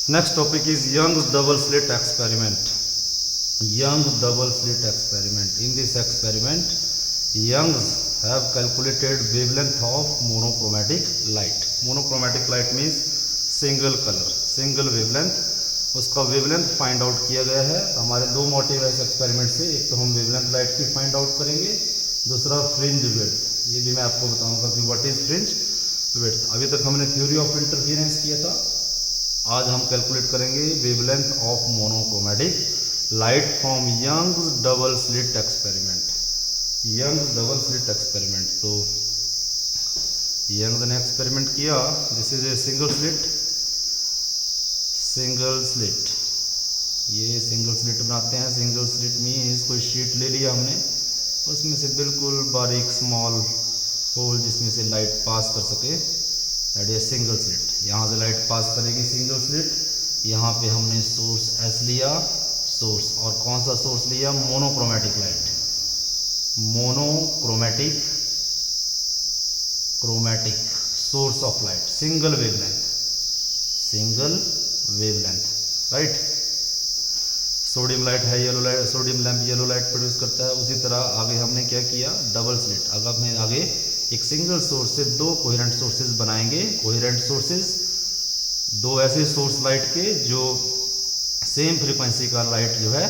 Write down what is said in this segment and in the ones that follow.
Next topic is Young's double slit experiment. Young's double slit experiment. In this experiment, Young's have calculated wavelength of monochromatic light. Monochromatic light means single color, single wavelength. उसका wavelength find out किया गया है. हमारे दो motive है इस experiment से. एक तो हम वेवलेंथ लाइट की फाइंड आउट करेंगे, दूसरा फ्रिंज विड्थ. ये भी मैं आपको बताऊंगा कि व्हाट इज फ्रिंज विड्थ. अभी तक हमने थ्योरी ऑफ इंटरफेरेंस किया था. आज हम कैलकुलेट करेंगे wavelength of monochromatic light from Young's double slit experiment. Young's double slit experiment. तो यंग्स ने एक्सपेरिमेंट किया. This is a single slit. Single slit, ये सिंगल स्लिट बनाते हैं. सिंगल स्लिट मीन्स कोई शीट ले लिया हमने, उसमें से बिल्कुल बारीक स्मॉल होल जिसमें से लाइट पास कर सके, दैट इज सिंगल स्लिट. यहाँ से लाइट पास करेगी सिंगल स्लिट. यहाँ पे हमने सोर्स एस लिया, सोर्स, और कौन सा सोर्स लिया? Monochromatic light. Monochromatic chromatic source of light, single wavelength, single wavelength, right. Sodium light है yellow light, sodium lamp yellow light produce करता है. उसी तरह आगे हमने क्या किया? Double slit. अगर हमने आगे एक सिंगल सोर्स से दो कोहेरेंट सोर्सेज बनाएंगे. कोहेरेंट सोर्सेज, दो ऐसे सोर्स लाइट के जो सेम फ्रीक्वेंसी का लाइट जो है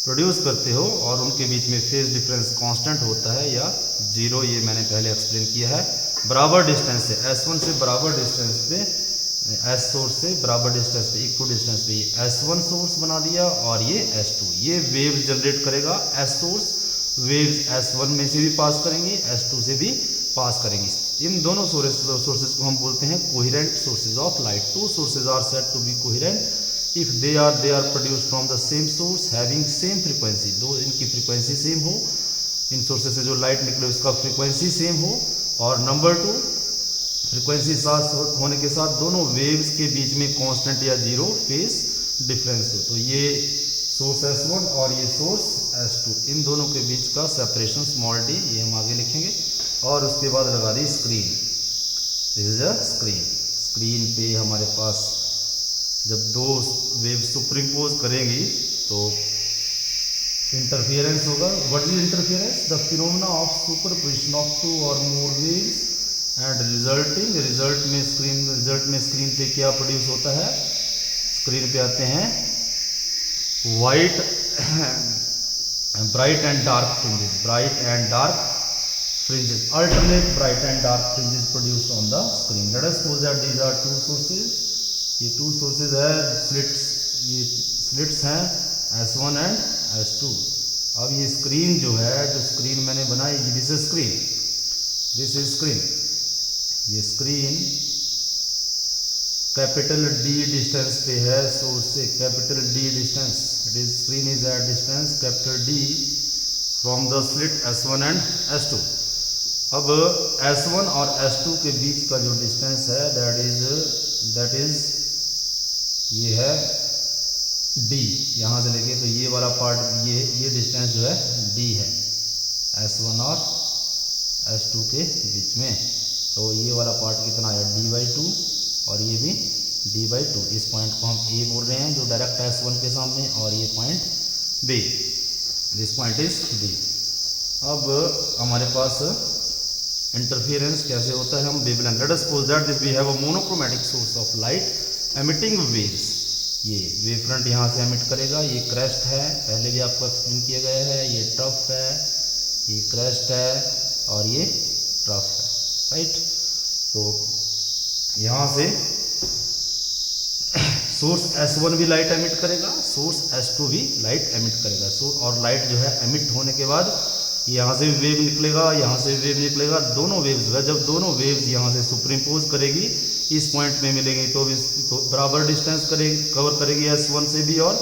प्रोड्यूस करते हो और उनके बीच में फेज डिफरेंस कांस्टेंट होता है या जीरो. ये मैंने पहले एक्सप्लेन किया है. बराबर डिस्टेंस से, S1 से बराबर डिस्टेंस पे, S सोर्स से बराबर डिस्टेंस पे, इक्वल डिस्टेंस पे S1 सोर्स बना दिया और ये S2. ये वेव जनरेट करेगा. S सोर्स वेव्स S1 में से भी पास करेंगे, S2 से भी पास करेंगे. इन दोनों सोर्सेज को हम बोलते हैं coherent sources of light. Two sources are said to be coherent if they are produced from the same source having same frequency. दो इनकी फ्रीक्वेंसी सेम हो, इन सोर्सेज से जो लाइट निकले उसका फ्रीक्वेंसी सेम हो. और नंबर टू, फ्रीक्वेंसी साथ होने के साथ दोनों वेव्स के बीच में कांस्टेंट या जीरो फेज डिफरेंस हो. तो ये सोर्स S1 और ये सोर्स S2, इन दोनों के बीच का सेपरेशन स्मॉल d, ये हम आगे लिखेंगे. और उसके बाद लगा दी screen. This is a screen. Screen पे हमारे पास जब दो वेव सुपरइम्पोज करेंगी तो इंटरफियरेंस होगा. What is interference? The phenomena of superposition of two और more waves and resulting. Result में स्क्रीन पे क्या प्रोड्यूस होता है? स्क्रीन पे आते हैं white, bright and dark fringes. Bright and dark fringes, alternate bright and dark fringes produced on the screen. Let us suppose that these are two sources. ये two sources है slits. ये slits हैं S1 and S2. अब ये screen जो है, जो screen मैंने बनाई, this is screen. This is screen. ये स्क्रीन कैपिटल D डिस्टेंस पे है सोर्स से. Capital D distance, it is screen is at distance capital D from the slit S1 and S2. अब S1 और S2 के बीच का जो डिस्टेंस है दैट इज ये है D. यहाँ से लेके तो ये वाला पार्ट, ये डिस्टेंस जो है D है S1 और S2 के बीच में. तो ये वाला पार्ट कितना है? D/2 और ये भी D/2. इस पॉइंट को हम A बोल रहे हैं जो डायरेक्ट S1 के सामने, और ये point B. This point is D. अब हमारे पास इंटरफियरेंस कैसे होता है? हम wavelength, let us suppose that this we have a monochromatic source of light emitting waves. ये वेव फ्रंट यहाँ से एमिट करेगा. ये क्रेस्ट है, पहले भी आपको एक्सप्लेन किया गया है. ये ट्रफ है, ये क्रेस्ट है और ये ट्रफ है, राइट. तो यहाँ से सोर्स S1 भी लाइट एमिट करेगा, सोर्स S2 भी लाइट एमिट करेगा. और लाइट जो है एमिट होने के बाद यहाँ से भी वेव निकलेगा, यहाँ से भी वेव निकलेगा. दोनों वेव्स है, जब दोनों वेव्स यहाँ से सुपरइम्पोज करेगी, इस पॉइंट में मिलेंगी तो बराबर डिस्टेंस कवर करेगी S1 से भी और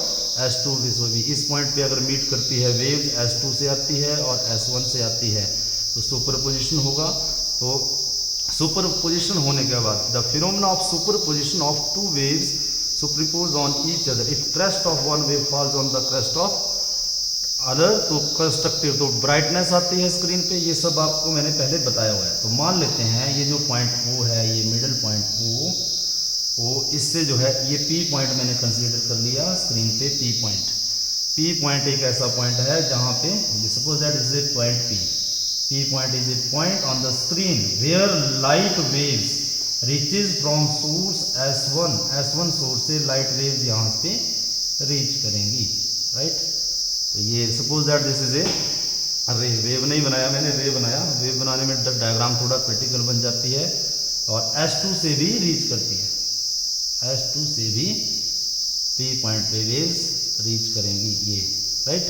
S2 से भी. इस पॉइंट पे अगर मीट करती है वेव्स, S2 से आती है और S1 से आती है, तो सुपरपोजिशन होगा. तो सुपरपोजिशन होने के बाद the phenomena of superposition of two waves superimpose on each other. If crest of one wave falls on the crest of other, तो कंस्ट्रक्टिव, तो ब्राइटनेस आती है स्क्रीन पे. ये सब आपको मैंने पहले बताया हुआ है. तो मान लेते हैं ये जो पॉइंट O है, ये मिडिल पॉइंट O, वो इससे जो है ये P पॉइंट मैंने कंसीडर कर लिया स्क्रीन पे। P पॉइंट एक ऐसा पॉइंट है जहाँ पे suppose that is a point P point is a point on the screen where light waves reaches from source S1 source से लाइट वेव्स यहाँ पे रीच करेंगी, राइट। तो ये suppose that this is a ray, wave नहीं बनाया मैंने, रे बनाया। वेव बनाने में डायग्राम थोड़ा क्रिटिकल बन जाती है, और S2 से भी रीच करती है, S2 से भी P पॉइंट पे वेव्स रीच करेंगी ये, राइट।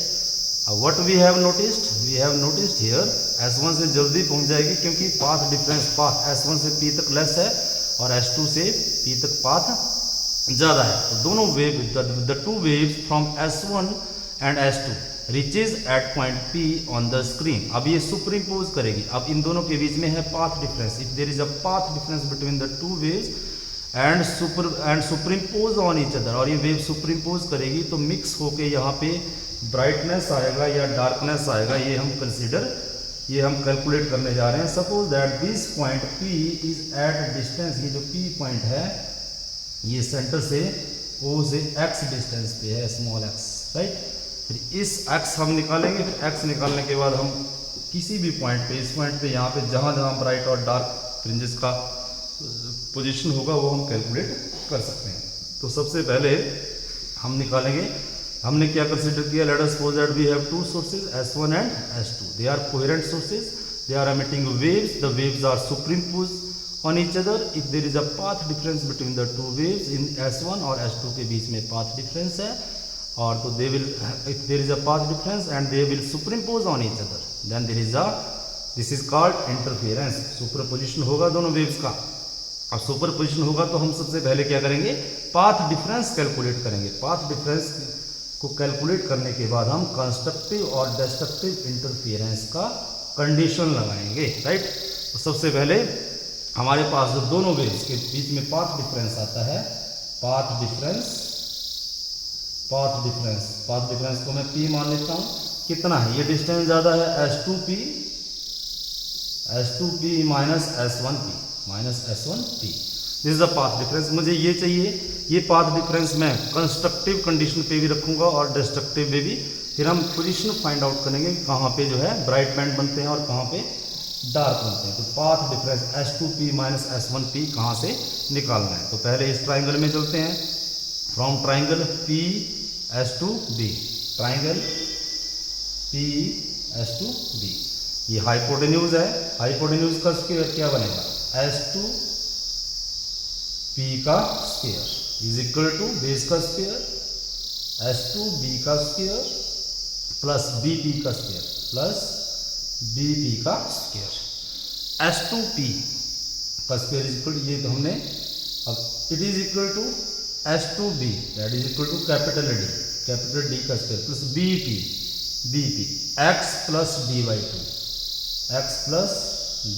अब what we have noticed here S1 से जल्दी पहुंच जाएगी क्योंकि पाथ डिफरेंस पाथ S1 से P तक लेस है और S2 से P तक पाथ ज़्यादा है। तो दोनों wave the two waves from S1 and S2 reaches at point P on the screen. अब ये सुपरइम्पोज करेगी। अब इन दोनों के बीच में है path difference. If there is a path difference between the two waves and superimpose on each other, और ये वेव सुपरइम्पोज करेगी तो मिक्स होके यहाँ पे ब्राइटनेस आएगा या डार्कनेस आएगा। ये हम कैलकुलेट करने जा रहे हैं। Suppose that this point P is at distance, ये जो P पॉइंट है ये सेंटर से O से x डिस्टेंस पे है, स्मॉल x, राइट। फिर इस x हम निकालेंगे। फिर x निकालने के बाद हम किसी भी पॉइंट पे, इस पॉइंट पे यहाँ पे जहाँ जहाँ ब्राइट और डार्क फ्रिंजेस का पोजीशन होगा वो हम कैलकुलेट कर सकते हैं। तो सबसे पहले हम निकालेंगे, हमने क्या कंसीडर किया, let us suppose that we have two sources S1 and S2, they are coherent sources, they are emitting waves, the waves are superimposed on each other. If there is a path difference between the two waves in S1 और S2 के बीच में path difference है, और तो they will, if there is a path difference and they will superimpose on each other, then there is a, this is called interference, superposition होगा दोनों waves का। अब सुपरपोजिशन होगा तो हम सबसे पहले क्या करेंगे, पाथ डिफरेंस कैलकुलेट करेंगे। पाथ डिफरेंस को कैलकुलेट करने के बाद हम कंस्ट्रक्टिव और डिस्ट्रक्टिव इंटरफेरेंस का कंडीशन लगाएंगे, राइट। तो सबसे पहले हमारे पास जो दोनों वेव्स के बीच में पाथ डिफरेंस आता है, पाथ डिफरेंस को मैं P मान लेता हूँ। कितना है, ये डिस्टेंस ज़्यादा है, S2P minus S1P, this is the path difference. मुझे ये चाहिए, ये पाथ डिफरेंस मैं कंस्ट्रक्टिव कंडीशन पे भी रखूंगा और डिस्ट्रक्टिव पे भी। फिर हम पोजीशन फाइंड आउट करेंगे कहाँ पे जो है ब्राइट बैंड बनते हैं और कहाँ पे डार्क बनते हैं। तो path difference S2P minus S1P कहाँ से निकालना है। तो पहले इस ट्राइंगल में चलते हैं। From triangle PS2B, triangle PS2B, ये हाइपोटेन्यूज है। हाइपोटेन्यूज का स्क्वायर क्या बनेगा, S2P का square is equal to base का स्क्वायर S2B का स्क्वायर प्लस BP का स्क्वायर प्लस BP का स्क्वायर। S2P का स्क्वायर इज इक्वल, ये तो हमने, अब it is equal to S2B that is equal to capital D का square plus BP x plus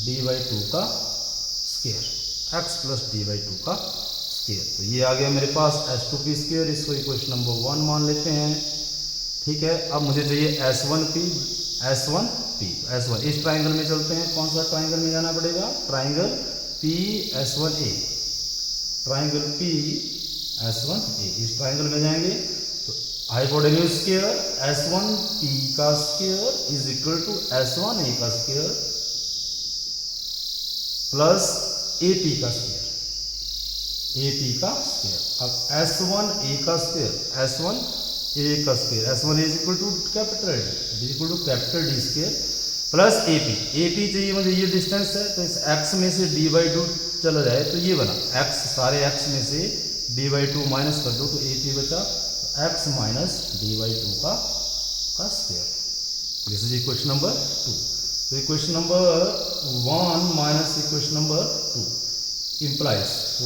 D/2 का स्क्वायर, x प्लस D/2 का स्क्वायर। तो ये आ गया मेरे पास S2P स्क्वायर। इसको इक्वेशन नंबर 1 मान लेते हैं, ठीक है। अब मुझे चाहिए S1P। इस ट्राइंगल में चलते हैं। कौन सा ट्राइंगल में जाना पड़ेगा, ट्राइंगल PS1A, इस ट्राइंगल में जाएंगे तो हाइपोटेन्यूज स्क्वायर S1P का square is equal to S1A का स्क्वायर प्लस AP का स्क्वायर, अब S1A का square, S1 is equal to capital D square plus AP चाहिए मुझे, ये डिस्टेंस है तो इस x में से D/2 चला जाए तो ये बना x, सारे x में से D/2 माइनस कर दो तो AP बचा, x माइनस D/2 का square. This is equation number 2। तो equation number 1 minus equation number 2 implies, तो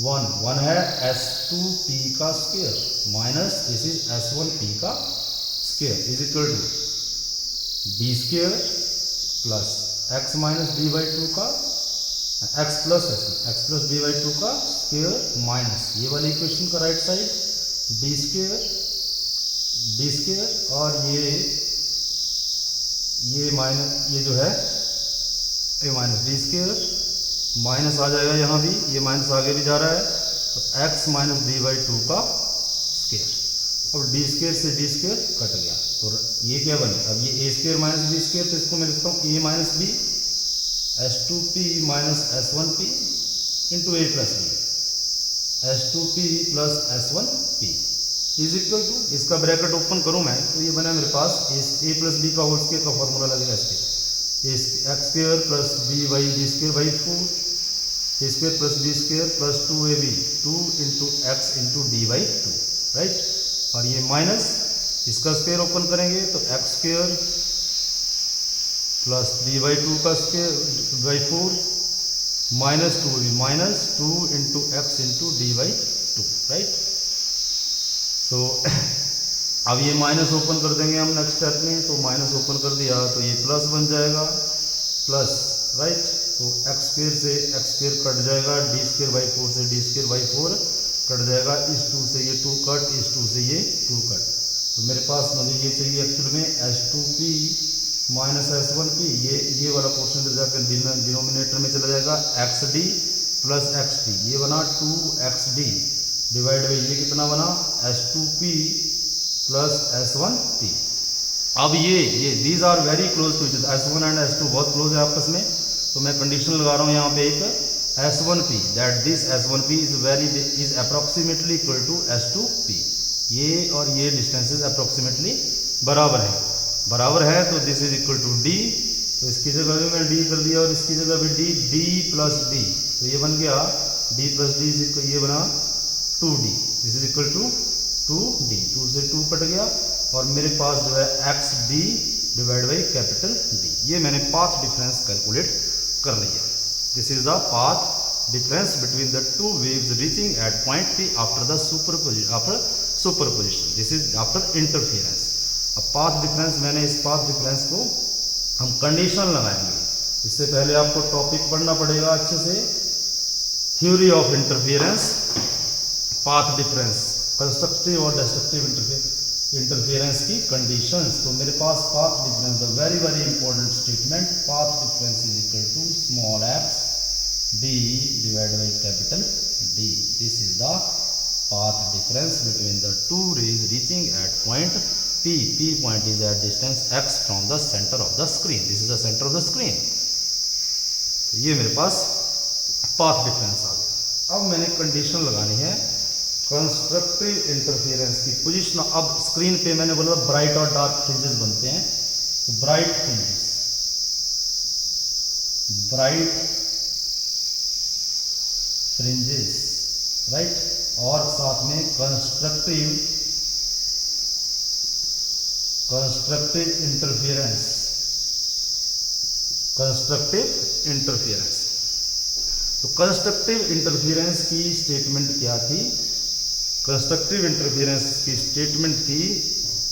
1 है S2P का square minus this is S1P का square is equal to B square plus x minus D/2 का x plus D/2 का square minus ये वाली equation का राइट साइड D स्क्वायर और ये माइनस, ये जो है A minus D square minus आ जाएगा, यहाँ भी ये माइनस आगे भी जा रहा है तो x minus D by two का स्क्वायर। अब डी स्क्वायर से डी स्क्वायर कट गया तो ये क्या बने, अब ये A square minus B square, तो इसको मैं लिखता हूँ A minus B s2p minus s1p into A plus B, s2p plus s1p is equal to, इसका ब्रैकेट ओपन करूँ मैं तो ये बना मेरे पास ए प्लस बी का होल स्क्वायर का फॉर्मूला लगेगा इस पर, X square plus B Y B square by 4 A square plus B square plus 2ab 2 into X into D by 2, right. और ये माइनस इसका स्क्वायर ओपन करेंगे तो X square plus B by 2 का square by 4 minus 2ab minus 2 into X into D by 2, right. तो अब ये minus open कर देंगे हम नेक्स्ट स्टेप में, तो माइनस ओपन कर दिया तो ये प्लस बन जाएगा प्लस, राइट। तो एक्स स्क्वायर से एक्स स्क्वायर कट जाएगा, डी स्क्वायर बाई 4 से डी स्क्वायर बाई 4 कट जाएगा, इस 2 से ये 2 कट, इस 2 से ये 2 कट। तो मेरे पास मुझे ये चाहिए एक्चुअल में s2p माइनस s1p, ये वाला पोर्शन जाकर डिनोमिनेटर में चला जाएगा, xd प्लस xp, ये बना 2xd डिवाइड बाई ये कितना बना s2p प्लस s1p। अब ये these are very close to each other, s1 and s2 बहुत क्लोज है आपस में, तो मैं कंडीशन लगा रहा हूँ यहाँ पे एक s1p, that this s1p is approximately equal to s2p। ये और ये डिस्टेंसेस अप्रोक्सीमेटली बराबर है तो this is equal to d, तो इसकी जगह भी मैं d कर दिया और इसकी जगह भी d प्लस d, तो ये बन गया d plus d is equal, ये बना 2d, this is equal to 2d, 2 से 2 कट गया और मेरे पास जो है xd divide by capital D, ये मैंने पाथ डिफरेंस कैलकुलेट कर लिया। This is the path difference between the two waves reaching at point P after superposition, this is after interference. अब पाथ डिफरेंस, मैंने इस पाथ डिफरेंस को हम condition लगाएंगे, इससे पहले आपको टॉपिक पढ़ना पड़ेगा अच्छे से, theory of interference, path difference, constructive और डिस्ट्रक्टिव इंटरफेरेंस की कंडीशंस। तो मेरे पास path difference, the very very important statement, path difference is equal to small x d divide by capital D, this is the path difference between the two rays reaching at point P. P point is at distance x from the center of the screen. This is the center of the screen. तो ये मेरे पास path difference आ गया। अब मैंने condition लगानी है constructive interference की position. अब स्क्रीन पे मैंने बोला ब्राइट और डार्क फ्रिंजेस बनते हैं, तो ब्राइट फ्रिंजेस, राइट, और साथ में कंस्ट्रक्टिव इंटरफेरेंस। तो कंस्ट्रक्टिव इंटरफेरेंस की स्टेटमेंट क्या थी? कंस्ट्रक्टिव इंटरफेरेंस की स्टेटमेंट थी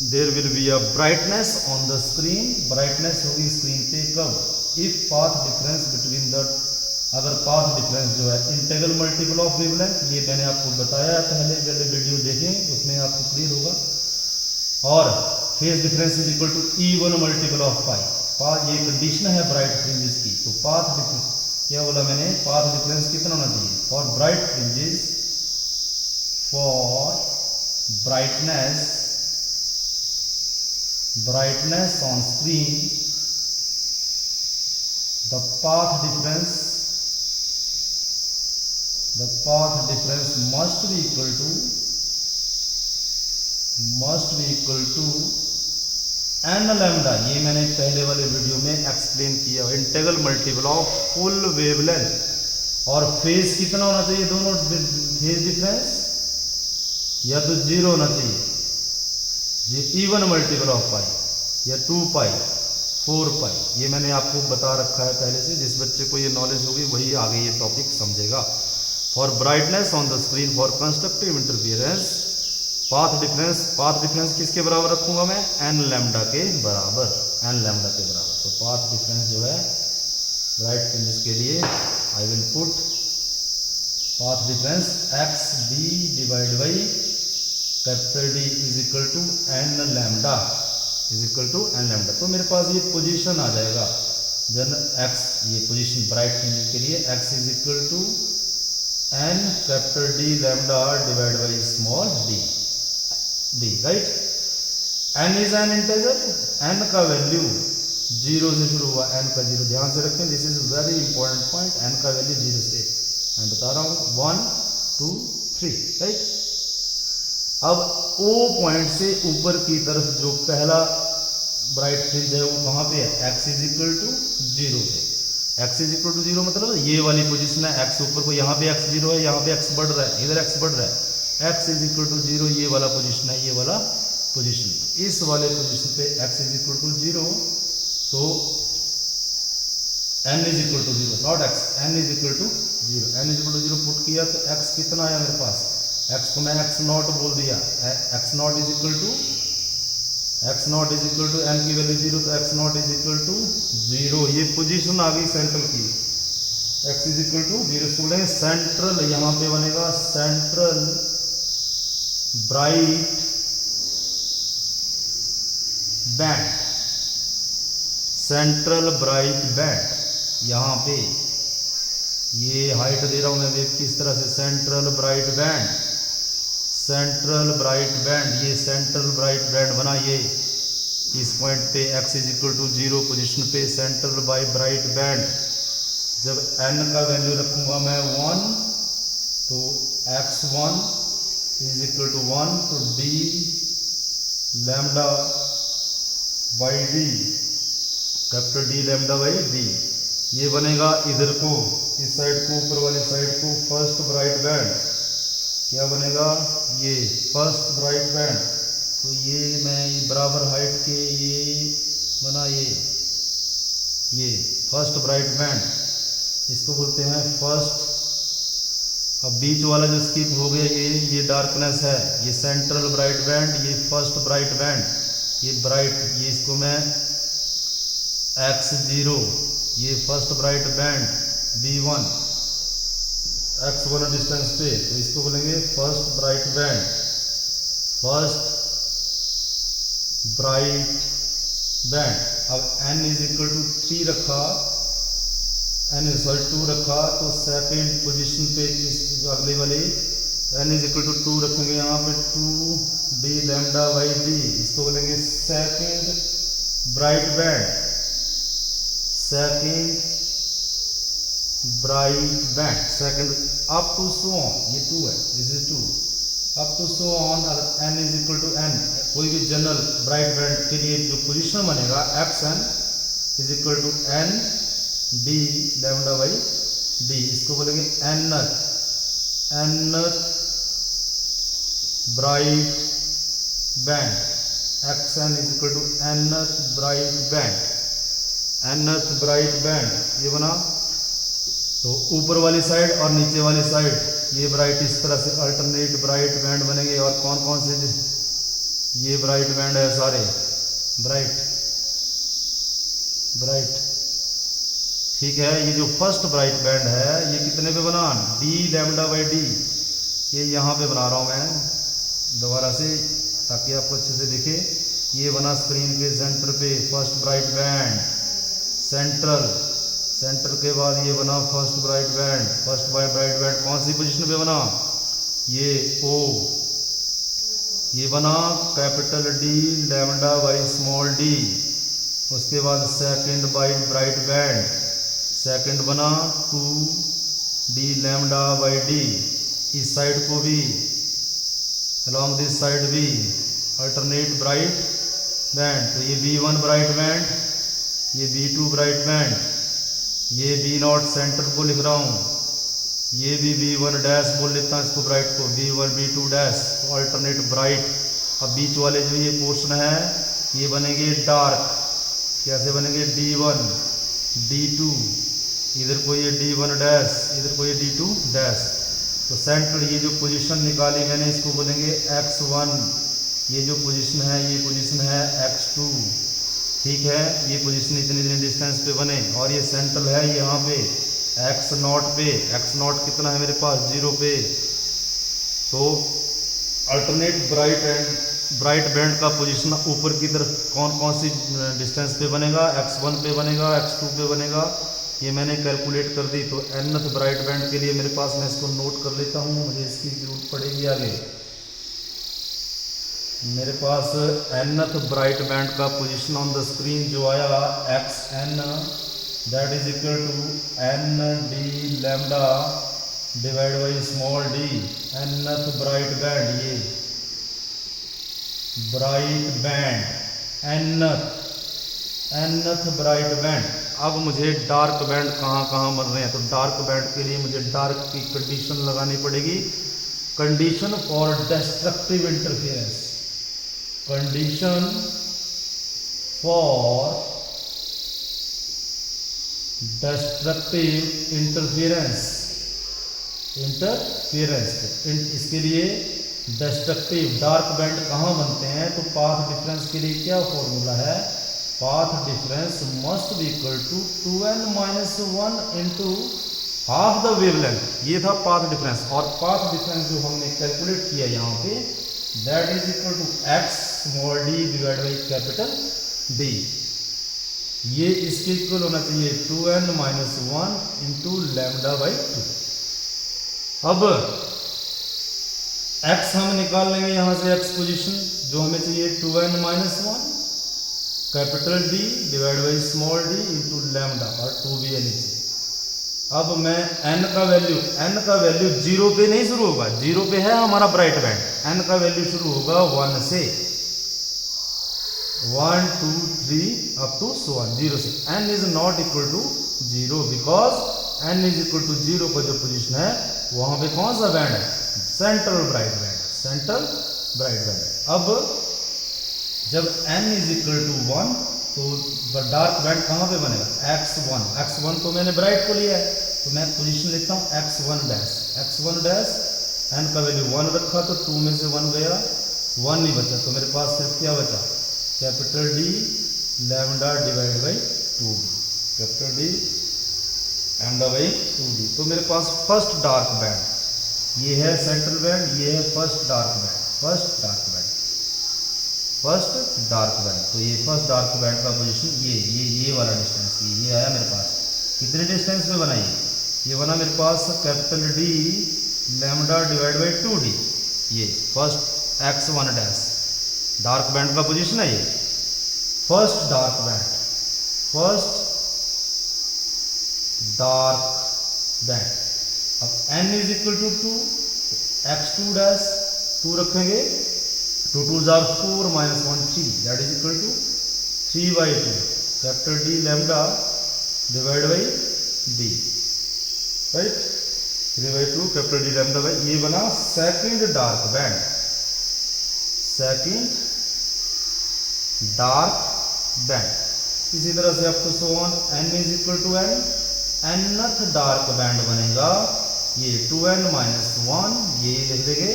there will be a brightness on the screen, brightness होगी स्क्रीन पे कब? If path difference between the, अगर पाथ डिफरेंस जो है इंटीग्रल मल्टीपल ऑफ वेवलेंथ, ये मैंने आपको बताया पहले वीडियो देखें उसमें आपको क्लियर होगा, और phase difference is equal to E1 multiple of pi. ये कंडीशन है ब्राइट फ्रिंजेस की। तो पाथ डिफरेंस क्या बोला मैंने? पाथ डिफरेंस कितना होना चाहिए for bright fringes? For brightness on screen, the path difference must be equal to n lambda। ये मैंने पहले वाले वीडियो में एक्सप्लेन किया, integral multiple of full wavelength. और फेज कितना होना चाहिए? दोनों फेज डिफरेंस या तो 0 होना चाहिए, ये E1 मल्टीपल ऑफ पाई या 2 पाई 4 पाई, ये मैंने आपको बता रखा है पहले से। जिस बच्चे को ये नॉलेज होगी वही आगे ये टॉपिक समझेगा। For brightness on the screen for constructive interference, path difference किसके बराबर रखूंगा मैं? n लैम्डा के बराबर, तो पाथ डिफरेंस जो है ब्राइट फ्रिंजेस के लिए I will put path difference xd divide by capital D is equal to n lambda, तो मेरे पास ये पोजीशन आ जाएगा जन x, ये पोजीशन ब्राइट फ्रिंज के लिए x is equal to N capital D lambda divide by small D D, right. N is N integer, N का value 0 से शुरू हुआ, एन का 0, ध्यान से रखें, this is very important point. N का वैल्यू 0 से, मैं बता रहा हूं 1 2 3, राइट। अब ओ पॉइंट से ऊपर की तरफ जो पहला ब्राइट फ्रिंज है वो कहाँ पे है, x इज इक्वल टू 0 पे। x इज इक्वल टू 0 मतलब ये वाली पोजीशन है, x ऊपर को, यहाँ पे x 0 है, यहाँ पे x बढ़ रहा है, इधर x बढ़ रहा है। x इज इक्वल टू 0 ये वाला पोजीशन है, ये वाला पोजीशन। इस वाले पोजीशन पे x इज इक्वल टू 0, तो n is equal to 0, naught x, n is equal to 0। n is equal to 0 put किया तो x कितना आया मेरे पास, x को मैं x नॉट बोल दिया, x naught is equal to n की वैल्यू 0, तो x naught is equal to 0। ये पोजीशन आ गई सेंट्रल की, x इज इक्वल टू 0 इसको बोलेंगे सेंट्रल। यहां पे बनेगा central bright band, central bright band. यहां पे ये हाइट दे रहा हूं मैं वेव की इस तरह से, central bright band, central bright band, ये सेंट्रल ब्राइट बैंड बना। ये इस पॉइंट पे x is equal to 0 position पे सेंट्रल बाई ब्राइट बैंड। जब n का वैल्यू रखूंगा मैं 1, तो x1 इज इक्वल टू 1, तो d lambda by D, capital D lambda by D, ये बनेगा इधर को, इस साइड को, ऊपर वाली साइड को फर्स्ट ब्राइट बैंड। क्या बनेगा, ये फर्स्ट ब्राइट बैंड। तो ये मैं बराबर हाइट के ये बना, ये फर्स्ट ब्राइट बैंड, इसको बोलते हैं फर्स्ट। अब बीच वाला जो स्किप हो गया ये डार्कनेस है, ये सेंट्रल ब्राइट बैंड, ये फर्स्ट ब्राइट बैंड, ये ब्राइट, ये इसको मैं x0, ये first bright band B1 x1 distance पे, तो इसको बोलेंगे first bright band, first bright band. अब n इज इक्वल टू 3 रखा, n इज 2 रखा, तो सेकेंड पोजीशन पे इस अगले वाले n इज इक्वल टू 2 रखेंगे, यहाँ पे 2 d लैम्डा बाई d, इसको बोलेंगे second bright band, second bright band, second up to so on, ये 2 है, this is 2, up to so on. n is equal to n, कोई भी जनरल ब्राइट बैंड के लिए जो पोजीशन बनेगा xn is equal to n d lambda by d, इसको बोलेंगे nth bright band, xn is equal to nth bright band, nth bright band ये बना। तो ऊपर वाली साइड और नीचे वाली साइड ये ब्राइट इस तरह से अल्टरनेट ब्राइट बैंड बनेंगे। और कौन कौन से, ये ब्राइट बैंड है सारे, ब्राइट ब्राइट, ठीक है। ये जो फर्स्ट ब्राइट बैंड है ये कितने पे बना, d लैम्डा बाई डी, ये यहाँ पे बना रहा हूँ मैं दोबारा से ताकि आपको अच्छे से दिखे। ये बना स्क्रीन के सेंटर पे फर्स्ट ब्राइट बैंड, सेंटर के बाद ये बना first bright band, first bright band कौन सी पोजीशन पे बना, ये O, ये बना capital D lambda by small d। उसके बाद सेकंड ब्राइट बैंड, सेकंड बना 2 d लैम्डा बाई d, इस साइड को भी अलॉन्ग दिस साइड भी अल्टरनेट ब्राइट बैंड। तो ये B1 ब्राइट बैंड, ये B2 ब्राइट बैंड, ये B0 सेंटर को लिख रहा हूँ, ये भी B1 डैश बोल लेता हूँ इसको ब्राइट को, B1 B2 डैश, तो अल्टरनेट ब्राइट। अब बीच वाले जो ये पोर्शन है ये बनेंगे डार्क, कैसे बनेंगे, D1 D2, इधर को ये D1 डैश, इधर को ये D2 डैश। तो सेंटर ये जो पोजीशन निकाली मैंने इसको बोलेंगे x1, ये जो पोजीशन है ये पोजीशन है x2, ठीक है। ये पोजीशन इतनी डिस्टेंस पे बने और ये सेंट्रल है यहाँ पे x0 पे, x0 कितना है मेरे पास 0 पे। तो अल्टरनेट ब्राइट बैंड का पोजीशन ऊपर की तरफ कौन कौन सी डिस्टेंस पे बनेगा, x1 पे बनेगा, x2 पे बनेगा, ये मैंने कैलकुलेट कर दी। तो nth ब्राइट बैंड के लिए मेरे पास, मैं इसको नोट कर लेता हूँ, मुझे इसकी जरूरत पड़ेगी आगे। मेरे पास nth ब्राइट बैंड का पोजीशन ऑन द स्क्रीन जो आया xn, that is equal to n d lambda divide by small d। nth bright band, ये bright band nth bright band. अब मुझे डार्क बैंड कहाँ बन रहे हैं, तो डार्क बैंड के लिए मुझे डार्क की कंडीशन लगानी पड़ेगी। Condition for destructive interference, condition for destructive interference, इसके लिए डिस्ट्रक्टिव डार्क बैंड कहाँ बनते हैं, तो पाथ डिफरेंस के लिए क्या फॉर्मूला है, path difference must be equal to 2n minus 1 into half the wavelength. ये था पाथ डिफरेंस, और पाथ डिफरेंस जो हमने कैलकुलेट किया यहाँ पे, that is equal to x small d divide by capital D। ये इसके इक्वल होना चाहिए 2n minus 1 into lambda by 2। अब x हम निकाल लेंगे यहाँ से, x पोजीशन जो हमें चाहिए 2n minus 1 capital D divide by small d into lambda, और 2 भी है नीचे। अब मैं n का वैल्यू 0 पे नहीं शुरू होगा, 0 पे है हमारा ब्राइट बैंड, n का वैल्यू शुरू होगा 1 से, 1 2 3 अप टू 0 से। n is not equal to 0 because n is equal to 0 का जो पोजीशन है वहां पे कौन सा बैंड है, सेंट्रल ब्राइट बैंड। अब जब n इज इक्वल टू 1 तो डार्क बैंड कहाँ पे बनेगा, x1 तो मैंने ब्राइट को लिया है, तो मैं पोजीशन लिखता हूँ x1 डैश, n का वैल्यू 1 रखा तो 2 में से 1 गया, 1 नहीं बचा, तो मेरे पास सिर्फ क्या बचा, capital D lambda divide by 2d, capital D lambda by 2d। तो मेरे पास फर्स्ट डार्क बैंड ये है, सेंट्रल बैंड ये है, फर्स्ट डार्क बैंड। तो ये फर्स्ट डार्क बैंड का पोजीशन ये वाला डिस्टेंस, ये आया मेरे पास। कितने डिस्टेंस में बना ये बना मेरे पास capital D lambda divide by 2d। ये first x1 dash dark band का पोजीशन है, ये फर्स्ट डार्क बैंड। अब n is equal to 2, x2 dash 2 रखेंगे, 2 2 जार 4 माइनस 1 3, that is equal to 3 by 2 capital D lambda divide by D, right, 3 by 2 capital D lambda by, ये बना second dark band. इसी तरह से आपको so on n is equal to n, nth dark band बनेगा ये 2n माइनस 1, ये लिख देंगे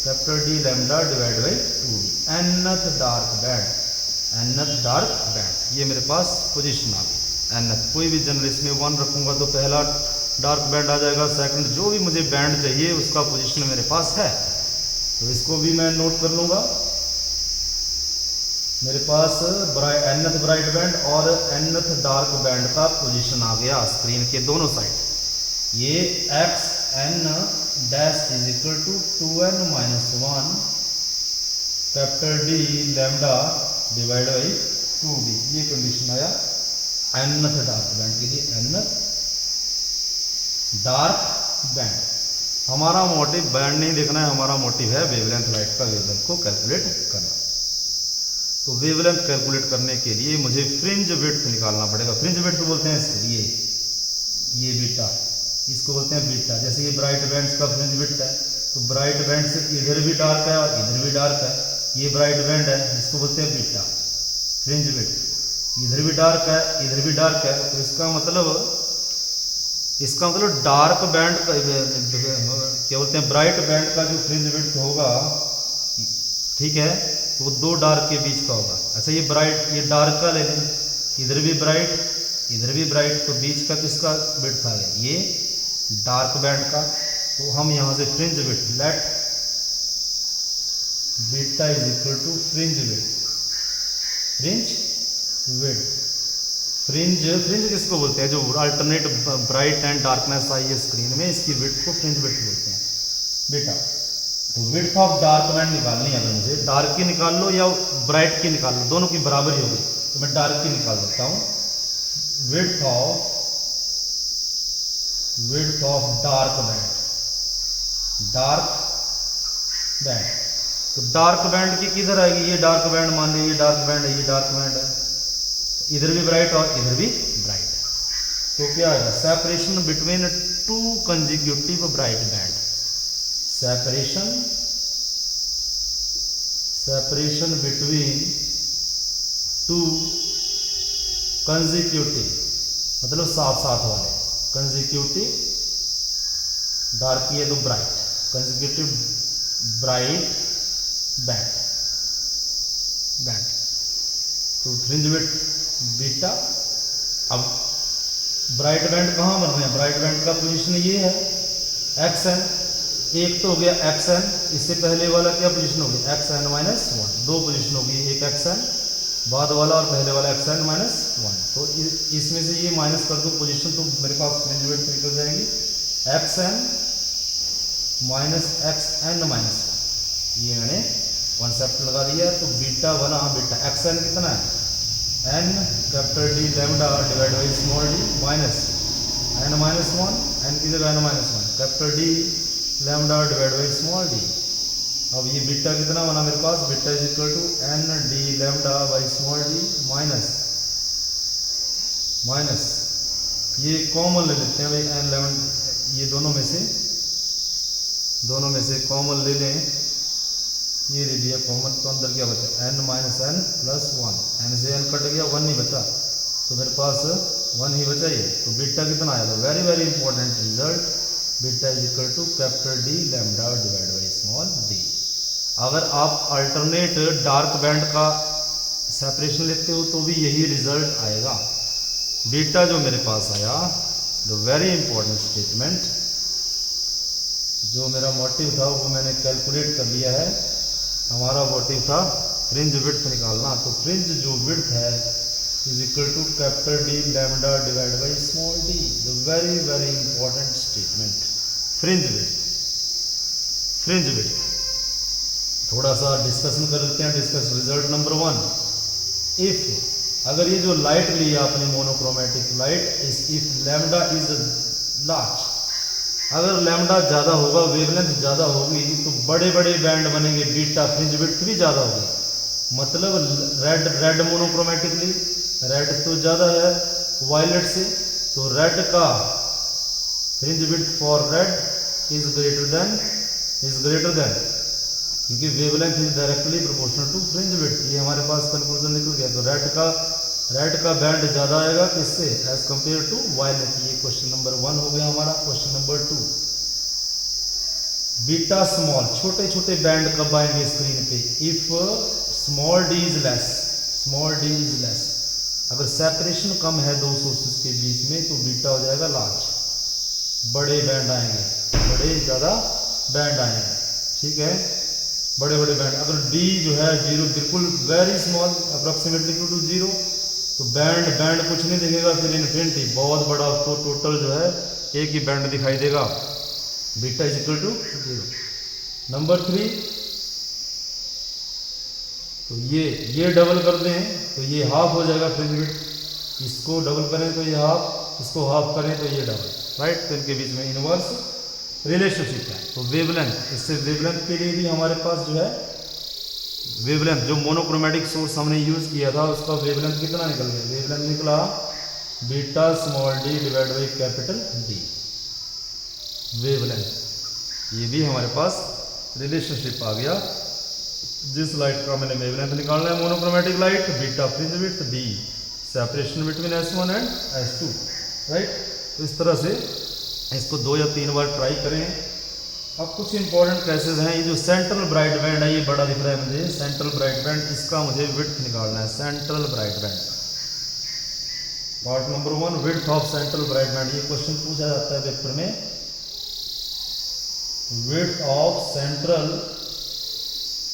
capital D lambda divide by 2d, nth dark band. ये मेरे पास पोजीशन आ गई nth। कोई भी जनरल इसमें 1 रखूंगा तो पहला डार्क बैंड आ जाएगा, सेकंड जो भी मुझे बैंड चाहिए उसका पोजीशन मेरे पास है, तो इसको भी मैं नोट कर लूंगा। मेरे पास nth ब्राइट बैंड और nth डार्क बैंड का पोजीशन आ गया स्क्रीन के दोनों साइड। ये xn dash is equal to 2n minus 1 capital D lambda divide by 2d, ये कंडीशन आया nth डार्क बैंड के लिए। nth डार्क बैंड, हमारा मोटिव बैंड नहीं देखना है, हमारा मोटिव है वेवलेंथ लाइट का, वेवलेंथ को कैलकुलेट करना। तो वेवलेंथ कैलकुलेट करने के लिए मुझे फ्रिंज विड्थ निकालना पड़ेगा। फ्रिंज विड्थ बोलते हैं इसको, ये बीटा, इसको बोलते हैं बीटा। जैसे ये ब्राइट बैंड्स का फ्रिंज विड्थ है, तो ब्राइट बैंड से इधर भी डार्क है और इधर भी डार्क है, ये ब्राइट बैंड है, इसको बोलते हैं बीटा फ्रिंज विड्थ। इधर भी डार्क है इधर भी डार्क है, तो इसका मतलब डार्क बैंड का क्या बोलते हैं, ब्राइट बैंड का जो फ्रिंज विड्थ होगा, ठीक है, वो 2 डार्क के बीच का होगा। अच्छा ये ब्राइट, ये डार्क का ले लें, इधर भी ब्राइट, तो बीच का किसका विड्थ आ गया, ये डार्क बैंड का। तो हम यहाँ से fringe width, let beta is equal to fringe width fringe, fringe किसको बोलते हैं? जो अल्टरनेट ब्राइट एंड डार्कनेस आई है स्क्रीन में, इसकी विड्थ को फ्रिंज विड्थ बोलते हैं बेटा। तो विड्थ ऑफ डार्क बैंड निकालनी है अगर मुझे, डार्क की निकाल लो या ब्राइट की निकाल लो, दोनों की बराबर ही होगी, तो मैं डार्क की निकाल देता हूँ। विड्थ ऑफ डार्क बैंड, तो डार्क बैंड की किधर आएगी? ये डार्क बैंड, मान लीजिए ये डार्क बैंड है, ये डार्क बैंड है, इधर भी ब्राइट और इधर भी ब्राइट, तो क्या आएगा? Separation between two consecutive bright band, separation between two consecutive, मतलब साथ साथ वाले, कंजिक्यूटिव डार्क ये तो ब्राइट, कंजिक्यूटिव ब्राइट बैंड, तो फ्रिंज विड्थ बीटा। अब ब्राइट बैंड कहाँ बन रहे हैं? ब्राइट बैंड का पोजीशन ये है xn, एक तो हो गया xn, इससे पहले वाला क्या पोजीशन होगी? xn माइनस 1, दो पोजीशन होगी, एक xn बाद वाला और पहले वाला xn माइनस 1, तो इसमें से ये माइनस कर दो पोजीशन, तो मेरे पास फ्रिंज विड्थ निकल जाएगी xn माइनस xn माइनस 1, ये मैंने कॉन्सेप्ट लगा दिया। तो बीटा बना, बीटा xn कितना है? n capital D lambda divide by small d minus n minus 1, n की जगह n minus 1 capital D lambda divide by small d। अब ये बीटा कितना बना मेरे पास? Beta is equal to n d lambda by small d minus ये common ले लेते हैं भाई, n लैम्डा, ये दोनों में से कॉमन ले लें, ये ले लिया कॉमन, तो अंदर क्या बचा? n minus n plus 1, n से n कट गया, 1 नहीं बचा, तो मेरे पास 1 ही बचा ये। तो बीटा कितना आया था? Very very important result, beta is equal to capital D lambda divide by small d। अगर आप अल्टरनेट डार्क बैंड का सेपरेशन लेते हो तो भी यही रिजल्ट आएगा। बीटा जो मेरे पास आया, द वेरी इंपॉर्टेंट स्टेटमेंट, जो मेरा मोटिव था वो मैंने कैलकुलेट कर लिया है। हमारा मोटिव था फ्रिंज विड्थ निकालना, तो फ्रिंज जो विड्थ है is equal to capital D lambda divide by small d, the very very important statement. Fringe width थोड़ा सा डिस्कशन कर लेते हैं। डिस्कस रिजल्ट नंबर 1, इफ, अगर ये जो लाइट ली आपने monochromatic light, if lambda is large, अगर लैम्डा ज़्यादा होगा, वेवलेंथ ज़्यादा होगी, तो बड़े बड़े बैंड बनेंगे, बीटा फ्रिंज विड्थ भी ज़्यादा होगी। मतलब रेड मोनोक्रोमेटिकली, रेड तो ज़्यादा है वायलेट से, तो रेड का fringe width for red is greater than, क्योंकि wavelength is directly proportional to fringe width. ये हमारे पास कंक्लूजन निकल गया। तो रेड का बैंड ज़्यादा आएगा किससे? As compare to violet. ये क्वेश्चन नंबर 1 हो गया हमारा। क्वेश्चन नंबर 2, बीटा स्मॉल, छोटे छोटे बैंड कब आएंगे स्क्रीन पे? If small d is less, अगर सेपरेशन कम है दो सोर्सेस के बीच में, तो बीटा हो जाएगा लार्ज, बड़े बैंड आएंगे, बड़े ज़्यादा बैंड आएंगे, ठीक है, बड़े बड़े बैंड। अगर d जो है 0, बिल्कुल very small, approximately equal to 0, तो बैंड कुछ नहीं दिखेगा, फिर इन्फिनिटी बहुत बड़ा, तो टोटल जो है एक ही बैंड दिखाई देगा, beta is equal to 0। Number 3, तो ये डबल कर दें तो ये हाफ हो जाएगा फ्रिंज विड्थ, इसको डबल करें तो ये हाफ, इसको हाफ करें तो ये डबल, राइट। तो इनके बीच में इनवर्स रिलेशनशिप है। तो वेवलेंथ, इससे वेवलेंथ के लिए भी हमारे पास जो है वेवलेंथ, जो मोनोक्रोमेटिक सोर्स हमने यूज किया था उसका वेवलेंथ कितना निकल गया? वेवलेंथ निकला beta small d divide by capital D, wavelength. ये भी हमारे पास रिलेशनशिप आ गया। जिस लाइट का मैंने वेवलेंथ निकालना है, monochromatic light, beta fringe width, D separation between S1 and S2, right. तो इस तरह से इसको 2 या 3 बार ट्राई करें। अब कुछ इंपॉर्टेंट केसेस हैं। ये जो सेंट्रल ब्राइट बैंड है, ये बड़ा दिख रहा है मुझे, सेंट्रल ब्राइट बैंड, इसका मुझे विड्थ निकालना है। Central bright band, part number 1, width of central bright band. ये क्वेश्चन पूछा जाता है पेपर में, width of central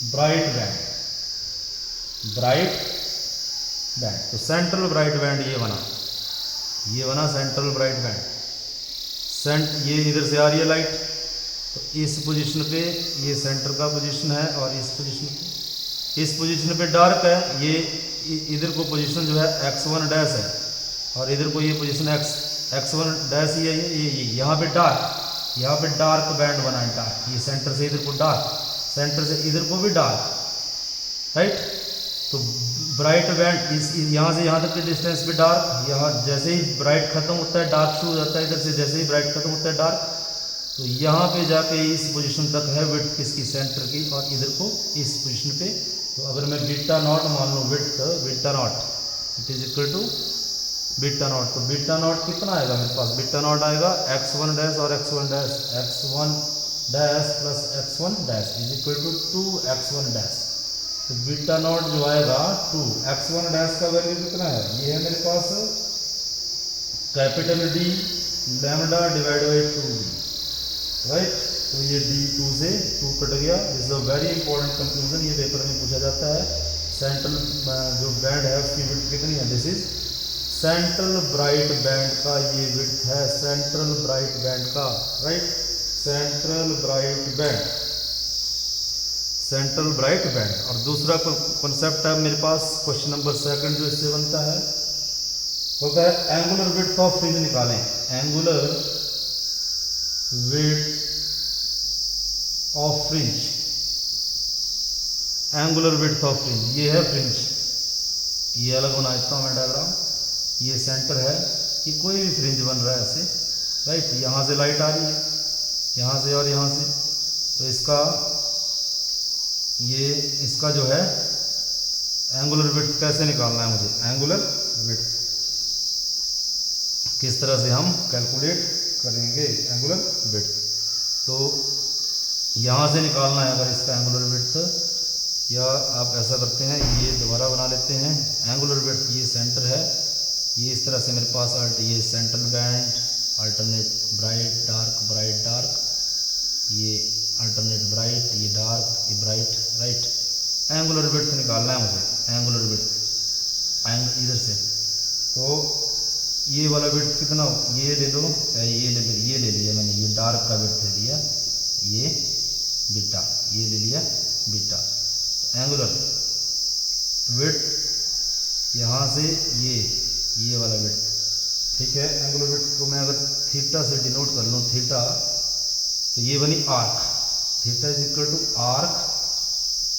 bright band, तो सेंट्रल ब्राइट बैंड ये बना, ये बना सेंट्रल ब्राइट बैंड। ये इधर से आ रही है लाइट, तो इस पोजीशन पे ये सेंटर का पोजीशन है, और इस पोजीशन पे डार्क है। ये इधर को पोजीशन जो है x1 डैश है, और इधर को ये पोजीशन x1 डैश ही है। ये यहाँ पे डार्क बैंड बना है, डार्क। ये सेंटर से इधर को डार्क, सेंटर से इधर को भी डार्क, राइट। तो ब्राइट बैंड यहाँ से यहाँ तक के डिस्टेंस पे डार्क, यहाँ जैसे ही ब्राइट खत्म होता है डार्क शुरू हो जाता है, इधर से जैसे ही ब्राइट खत्म होता है डार्क। तो यहाँ पे जाके इस पोजीशन तक है विड्थ किसकी, सेंटर की, और इधर को इस पोजीशन पे। तो अगर मैं बीटा नॉट मान लूँ, width beta not it is equal to beta not, तो बीटा नॉट कितना आएगा मेरे पास? बीटा नॉट आएगा x1 डैश और x1 dash, x1 dash plus x1 dash is equal to 2x1 dash. तो बीटा नॉट जो आएगा 2, x1 डैश का वैल्यू कितना है? ये है मेरे पास capital D lambda divide by 2D, right. तो ये D 2 से 2 कट गया। This is a very important conclusion, ये पेपर में पूछा जाता है। सेंट्रल जो बैंड है उसकी विड्थ कितनी है? This is central bright band का ये विड्थ है, सेंट्रल ब्राइट बैंड का, right. Central bright band, central bright band. और दूसरा कॉन्सेप्ट है मेरे पास, क्वेश्चन नंबर 2 जो इससे बनता है, होता है एंगुलर विड्थ ऑफ फ्रिंज निकालें। Angular width of fringe, angular width of fringe, ये है फ्रिंज। ये अलग बना देता हूँ मैं डायग्राम। ये सेंटर है, ये कोई भी फ्रिंज बन रहा है ऐसे, राइट। यहाँ से लाइट आ रही है, यहाँ से और यहाँ से। तो इसका जो है एंगुलर विड्थ कैसे निकालना है मुझे? एंगुलर विड्थ किस तरह से हम कैलकुलेट करेंगे एंगुलर विड्थ? तो यहाँ से निकालना है अगर इसका एंगुलर विड्थ, या आप ऐसा करते हैं, ये दोबारा बना लेते हैं। एंगुलर विड्थ ये सेंटर है, ये इस तरह से मेरे पास ये central band, alternate bright dark, ये अल्टरनेट ब्राइट, ये डार्क, ये ब्राइट, राइट। एंगुलर विड्थ निकालना है मुझे, एंगुलर विड्थ इधर से। तो ये वाला विड्थ कितना हो? ये ले लो, ये ले लिया मैंने, ये डार्क का विड्थ ले लिया, ये बीटा, ये ले लिया बीटा। तो एंगुलर विड्थ यहाँ से ये वाला विड्थ, ठीक है। एंगुलर विड्थ को मैं अगर थीटा से डिनोट कर लूँ, थीटा, तो ये बनी arc. Theta is equal to arc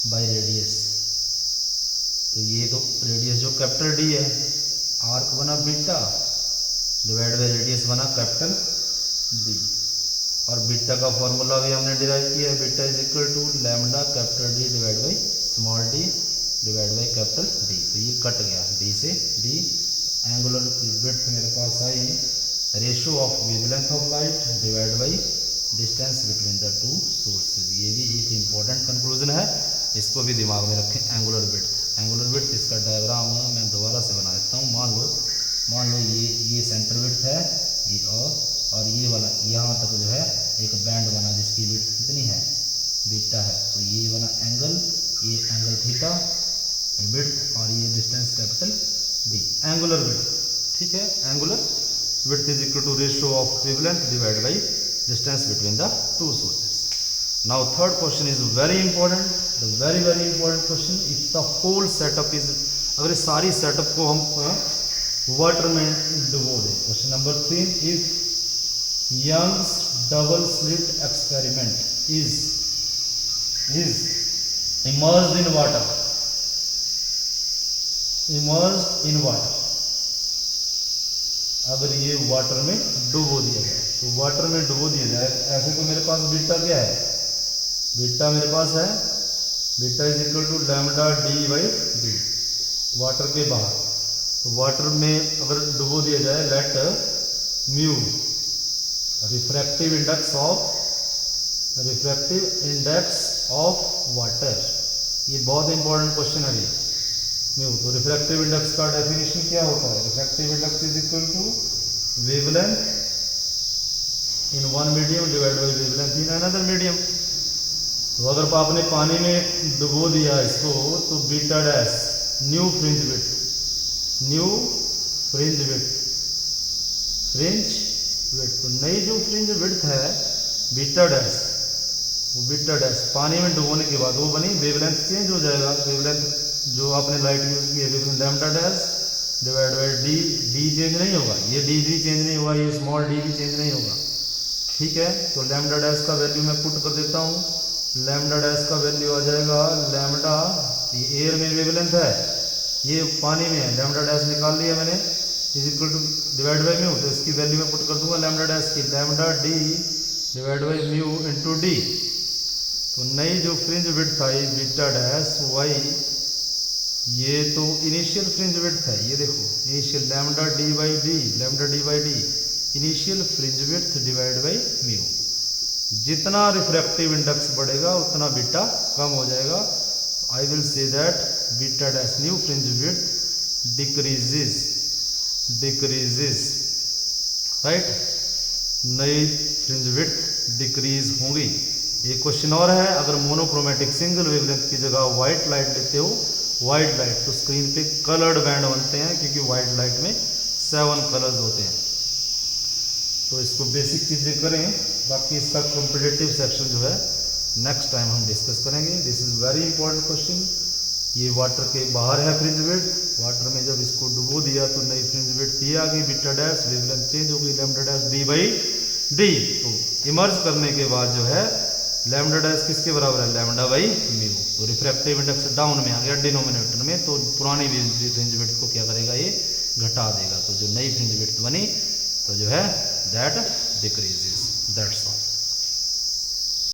by radius. तो ये तो रेडियस जो कैपिटल डी है, आर्क बना बीटा डिवाइड बाय रेडियस बना कैपिटल डी। और बीटा का फॉर्मूला भी हमने डिराइव किया है, beta is equal to lambda capital D divide by small D divide by capital D. तो ये कट गया डी से डी। एंगुलर विड्थ मेरे पास I ratio of wavelength of light divide by distance between the two sources. ये भी एक important conclusion है, इसको भी दिमाग में रखें। एंगुलर विड्थ इसका डायग्राम मैं दोबारा से बना देता हूँ। मान लो ये सेंटर विड्थ है, ये और ये वाला यहाँ तक जो है एक बैंड बना जिसकी विड्थ कितनी है? बीटा है। तो ये बना एंगल, ये एंगल थीटा विड्थ, और ये distance capital D, angular width, ठीक है। Angular width is equal to ratio of wavelength divide by distance between the two sources. Now third question is very important, the very important question. If the whole setup is, अगर इस सारी setup को हम water में डुबो दें। Question number 3, if Young's double slit experiment is immersed in water, अगर ये वाटर में डुबो दिया जाए, तो वाटर में डुबो दिया जाए, ऐसे तो मेरे पास बीटा क्या है? बीटा मेरे पास है, beta is equal to lambda D by D, water के बाहर। तो वाटर में अगर डुबो दिया जाए, let mu refractive index of water, ये बहुत इंपॉर्टेंट क्वेश्चन है ये म्यू। तो रिफ्रैक्टिव इंडेक्स का डेफिनेशन क्या होता है? Refractive index is equal to wavelength in one medium divide by wavelength in another medium. तो अगर आपने पानी में डुबो दिया इसको, तो beta dash new fringe width fringe width. तो नई जो फ्रिंज विड्थ है बीटा डैश, वो बीटा डैश पानी में डुबोने के बाद वो बनी, वेवलेंथ चेंज हो जाएगा। वेवलेंथ जो आपने लाइट यूज की है wavelength lambda dash divide by D, D change नहीं होगा, ये डी भी चेंज नहीं होगा, ये स्मॉल डी भी चेंज नहीं होगा, ठीक है। तो लैम्डा डैश का वैल्यू मैं पुट कर देता हूँ। लैम्डा डैश का वैल्यू आ जाएगा लैम्डा, ये एयर में वेवलेंथ है, ये पानी में है, लैम्डा डैश निकाल लिया मैंने, is equal to divide by mu, तो इसकी वैल्यू मैं पुट कर दूंगा लैम्डा डैश की, lambda D divide by mu into D. तो नई जो फ्रिंज विड्थ आई बीटा डैश वाई, ये तो इनिशियल फ्रिंज विड्थ है, ये देखो initial lambda D by D, lambda D by D initial fringe width divide by mu. जितना रिफ्रैक्टिव इंडेक्स बढ़ेगा उतना बीटा कम हो जाएगा। I will say that beta dash new fringe width decreases, decreases, right, नई फ्रिंज विड्थ डिक्रीज होंगी। एक क्वेश्चन और है, अगर मोनोक्रोमेटिक सिंगल वेवलेंथ की जगह व्हाइट लाइट लेते हो, व्हाइट लाइट, तो स्क्रीन पे कलर्ड बैंड बनते हैं क्योंकि व्हाइट लाइट में 7 कलर्स होते हैं। तो इसको बेसिक चीज़ें करें, बाकी इसका कॉम्पिटिटिव सेक्शन जो है नेक्स्ट टाइम हम डिस्कस करेंगे। This is very important question. ये वाटर के बाहर है फ्रिंज विड्थ, वाटर में जब इसको डुबो दिया तो नई फ्रिंज विड्थ ये आ गई बीटा डैश, वेवलेंथ चेंज हो गई lambda dash D by D. तो इमर्ज करने के बाद जो है लैम्डा डैश किसके बराबर है, लैम्डा बाई म्यू। तो रिफ्रैक्टिव इंडेक्स डाउन में आ गया डिनोमिनेटर में, तो पुरानी फ्रिंज विड्थ को क्या करेगा, ये घटा देगा। तो जो नई फ्रिंज विड्थ बनी तो जो है दैट डिक्रीजेस, दैट्स ऑल।